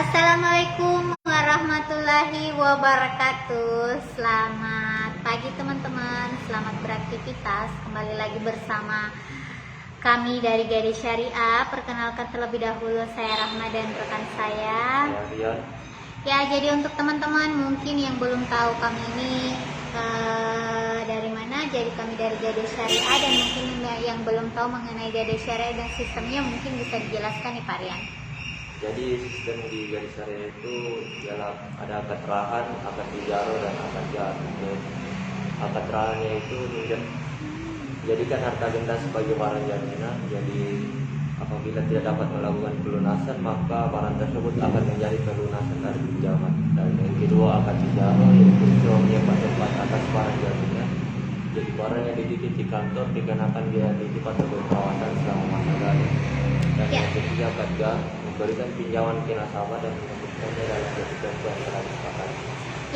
Assalamualaikum warahmatullahi wabarakatuh. Selamat pagi teman-teman, selamat beraktivitas. Kembali lagi bersama kami dari Gadis Syariah. Perkenalkan terlebih dahulu, saya Rahma dan rekan saya. Ya, jadi untuk teman-teman mungkin yang belum tahu kami ini dari mana, jadi kami dari Gadis Syariah, dan mungkin yang belum tahu mengenai Gadis Syariah dan sistemnya mungkin bisa dijelaskan nih Pak Rian. Jadi sistem di Gadis Syariah itu ialah ada akad rahan, akad ijaro, dan akad jar. Akad rahannya itu menjadikan harta benda sebagai barang jaminan. Jadi apabila tidak dapat melakukan pelunasan, maka barang tersebut akan menjadi pelunasan dari pinjaman. Dan yang kedua akad ijaro, yaitu suaminya tempat atas barang jaminan. Jadi barang yang dititip di kantor dikenakan biaya titip atau perawatan selama masa gaya. Dan yang ketiga akad jar, memberikan pinjaman ke nasabah dan menyebutkannya dalam ketentuan yang telah disepakati.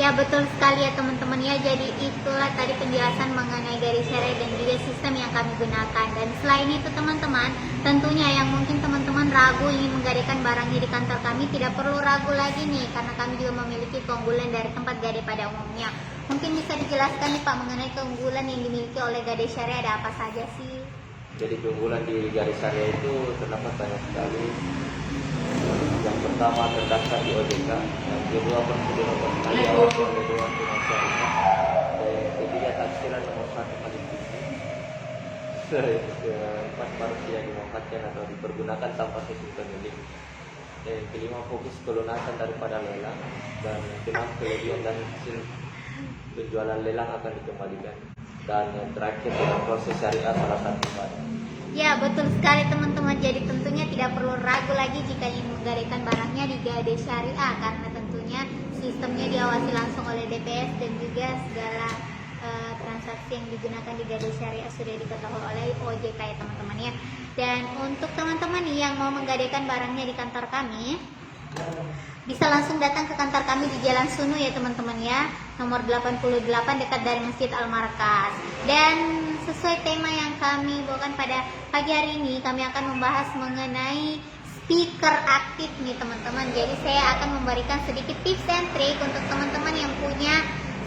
Ya, betul sekali ya teman-teman ya. Jadi itulah tadi penjelasan mengenai Gadis Syariah dan juga sistem yang kami gunakan. Dan selain itu teman-teman, tentunya yang mungkin teman-teman ragu ingin menggadaikan barangnya di kantor kami, tidak perlu ragu lagi nih, karena kami juga memiliki keunggulan dari tempat gadai pada umumnya. Mungkin bisa dijelaskan nih Pak mengenai keunggulan yang dimiliki oleh Gadis Syariah, ada apa saja sih? Jadi keunggulan di Gadis Syariah itu terdapat banyak sekali. Yang pertama terdaftar di OJK, yang kedua prosedur operasional di awal oleh Dewan Finansial Umum, dan yang ketiga taksiran nomor 1 kali keempat baru tidak dimanfaatkan atau dipergunakan tanpa seizin pemilik. Dan yang kelima fokus pelunasan daripada lelang, dan yang keenam kelebihan dan hasil penjualan lelang akan dikembalikan. Dan yang terakhir dalam proses syariah salah satu pada. Ya, betul sekali teman-teman. Jadi tentunya tidak perlu ragu lagi jika ingin menggadaikan barangnya di Gadis Syariah, karena tentunya sistemnya diawasi langsung oleh DPS dan juga segala transaksi yang digunakan di Gadis Syariah sudah diketahui oleh OJK ya teman-teman ya. Dan untuk teman-teman nih yang mau menggadaikan barangnya di kantor kami, bisa langsung datang ke kantor kami di Jalan Sunu ya teman-teman ya, nomor 88 dekat dari Masjid Al-Markas. Dan sesuai tema yang kami bawakan pada pagi hari ini, kami akan membahas mengenai speaker aktif nih teman-teman. Jadi saya akan memberikan sedikit tips and trick untuk teman-teman yang punya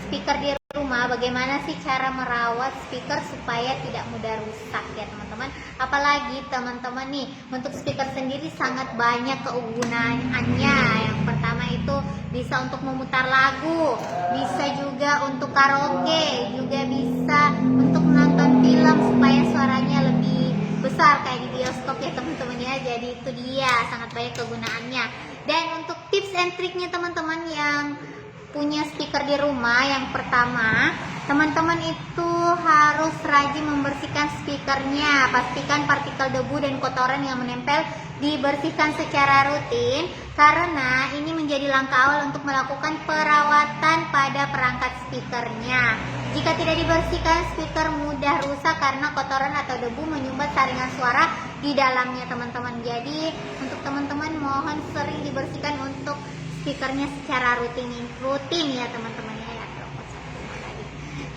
speaker di rumah, bagaimana sih cara merawat speaker supaya tidak mudah rusak ya teman-teman. Apalagi teman-teman nih, untuk speaker sendiri sangat banyak kegunaannya. Yang pertama itu bisa untuk memutar lagu, bisa juga untuk karaoke, juga bisa untuk menonton film supaya suaranya lebih besar kayak di bioskop ya teman-teman ya. Jadi itu dia, sangat banyak kegunaannya. Dan untuk tips and triknya teman-teman yang punya speaker di rumah, yang pertama teman-teman itu harus rajin membersihkan speakernya. Pastikan partikel debu dan kotoran yang menempel dibersihkan secara rutin, karena ini menjadi langkah awal untuk melakukan perawatan pada perangkat speakernya. Jika tidak dibersihkan, speaker mudah rusak karena kotoran atau debu menyumbat saringan suara di dalamnya teman-teman. Jadi untuk teman-teman mohon sering dibersihkan untuk speakernya secara rutin ya teman-teman ya.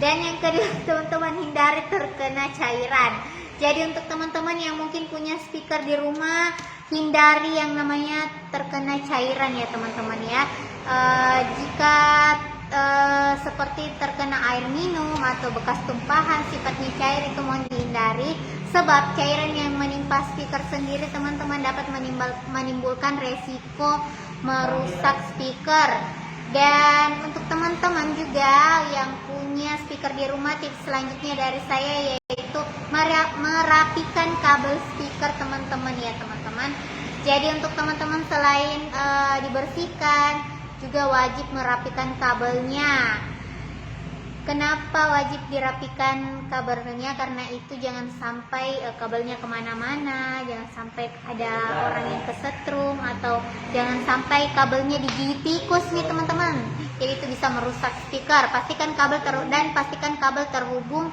Dan yang kedua teman-teman, hindari terkena cairan. Jadi untuk teman-teman yang mungkin punya speaker di rumah, hindari yang namanya terkena cairan ya teman-teman ya. Jika seperti terkena air minum atau bekas tumpahan sifatnya cair, itu mohon dihindari, sebab cairan yang menimpa speaker sendiri teman-teman dapat menimbulkan resiko merusak speaker. Dan untuk teman-teman juga yang punya speaker di rumah, tips selanjutnya dari saya yaitu merapikan kabel speaker teman-teman ya teman-teman. Jadi untuk teman-teman selain dibersihkan, juga wajib merapikan kabelnya. Kenapa wajib dirapikan kabelnya? Karena itu jangan sampai kabelnya kemana-mana, jangan sampai ada orang yang kesetrum, atau jangan sampai kabelnya digigit tikus nih teman-teman. Jadi itu bisa merusak speaker. Pastikan kabel terhubung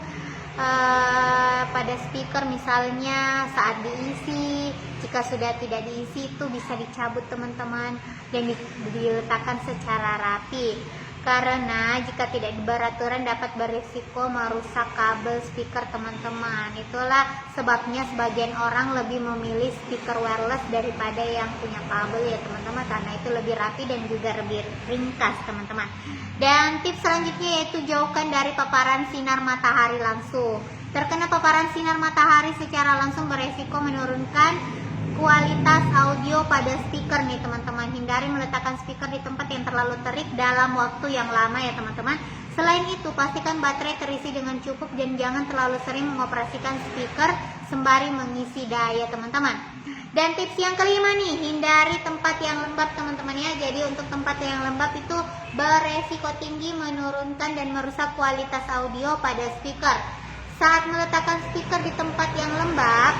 pada speaker, misalnya saat diisi. Jika sudah tidak diisi, itu bisa dicabut teman-teman dan diletakkan secara rapi. karena jika tidak beraturan dapat berisiko merusak kabel speaker teman-teman. Itulah sebabnya sebagian orang lebih memilih speaker wireless daripada yang punya kabel ya teman-teman, karena itu lebih rapi dan juga lebih ringkas teman-teman. Dan tips selanjutnya yaitu jauhkan dari paparan sinar matahari langsung. Terkena paparan sinar matahari secara langsung beresiko menurunkan kualitas audio pada speaker nih teman-teman. Hindari meletakkan speaker di tempat yang terlalu terik dalam waktu yang lama ya teman-teman. Selain itu, pastikan baterai terisi dengan cukup dan jangan terlalu sering mengoperasikan speaker sembari mengisi daya teman-teman. Dan tips yang kelima nih, hindari tempat yang lembab teman-teman ya. Jadi untuk tempat yang lembab itu beresiko tinggi menurunkan dan merusak kualitas audio pada speaker. Saat meletakkan speaker di tempat yang lembab,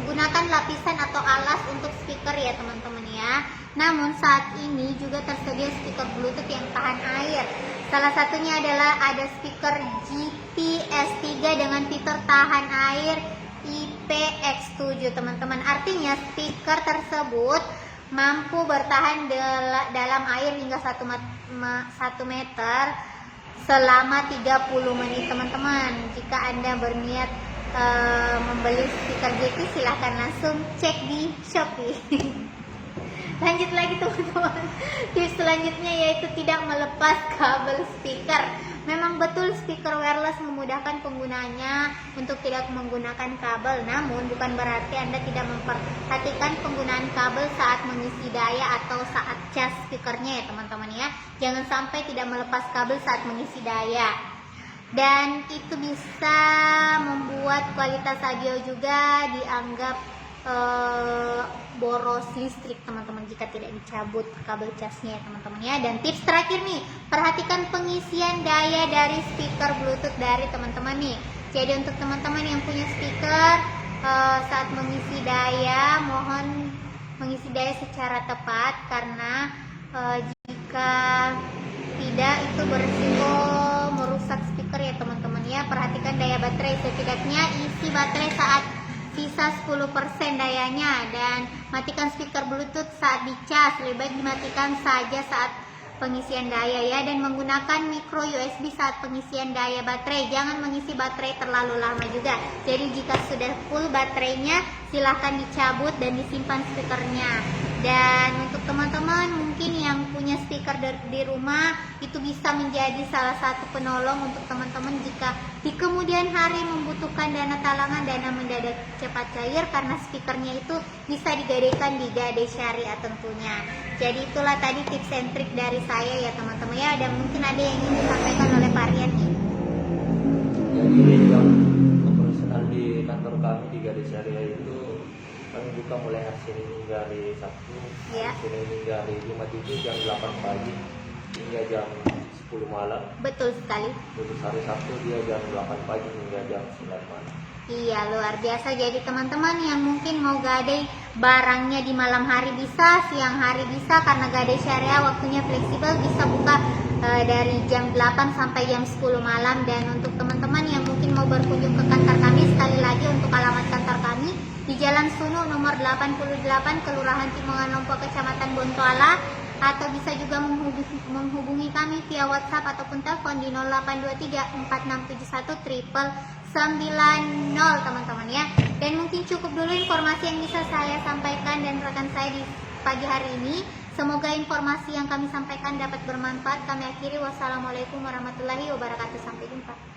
gunakan lapisan atau alas untuk speaker ya teman-teman ya. Namun saat ini juga tersedia speaker Bluetooth yang tahan air. Salah satunya adalah ada speaker GPS3 dengan fitur tahan air IPX7 teman-teman. Artinya speaker tersebut mampu bertahan dalam air hingga 1 meter selama 30 menit teman-teman. Jika Anda berniat membeli speaker GT, silahkan langsung cek di Shopee. Lanjut lagi teman-teman, tips selanjutnya yaitu tidak melepas kabel speaker. Memang betul speaker wireless memudahkan penggunanya untuk tidak menggunakan kabel, namun bukan berarti Anda tidak memperhatikan penggunaan kabel saat mengisi daya atau saat cas speakernya ya teman-teman ya. Jangan sampai tidak melepas kabel saat mengisi daya, dan itu bisa membuat kualitas audio juga dianggap boros listrik teman-teman jika tidak dicabut kabel casnya ya teman-teman ya. Dan tips terakhir nih, perhatikan pengisian daya dari speaker Bluetooth dari teman-teman nih. Jadi untuk teman-teman yang punya speaker, saat mengisi daya mohon mengisi daya secara tepat, karena jika tidak itu berisiko merusak speaker ya teman-teman ya. Perhatikan daya baterai, setidaknya isi baterai saat sisa 10% dayanya, dan matikan speaker Bluetooth saat dicas. Lebih baik dimatikan saja saat pengisian daya ya, dan menggunakan micro USB saat pengisian daya baterai. Jangan mengisi baterai terlalu lama juga. Jadi jika sudah full baterainya, silahkan dicabut dan disimpan speakernya. Dan untuk teman-teman mungkin yang punya speaker di rumah, itu bisa menjadi salah satu penolong untuk teman-teman jika di kemudian hari membutuhkan dana talangan, dana mendadak cepat cair, karena speakernya itu bisa digadaikan di Gade Syariah tentunya. Jadi itulah tadi tips and trik dari saya ya teman-teman ya. Dan mungkin ada yang ingin disampaikan oleh Pak Rian nih. Jadi yang operasional di kantor kami di Gade Syariah itu kami buka mulai hari Senin hingga hari Sabtu, Ya. Senin hingga hari Jumat itu jam 8 pagi hingga jam 10 malam. Betul sekali. Terus hari Sabtu dia jam 8 pagi hingga jam 9 malam. Iya, luar biasa. Jadi teman-teman yang mungkin mau gadai barangnya di malam hari bisa, siang hari bisa, karena Gade Syariah waktunya fleksibel, bisa buka dari jam 8 sampai jam 10 malam. Dan untuk teman-teman yang mungkin mau berkunjung ke kantor kami, sekali lagi untuk alamat kantor kami di Jalan Sunu nomor 88, Kelurahan Timongan Lompo, Kecamatan Bontoala, atau bisa juga menghubungi kami via WhatsApp ataupun telepon di 08234671 teman-teman ya. Dan mungkin cukup dulu informasi yang bisa saya sampaikan dan rekan saya di pagi hari ini. Semoga informasi yang kami sampaikan dapat bermanfaat. Kami akhiri, wassalamualaikum warahmatullahi wabarakatuh. Sampai jumpa.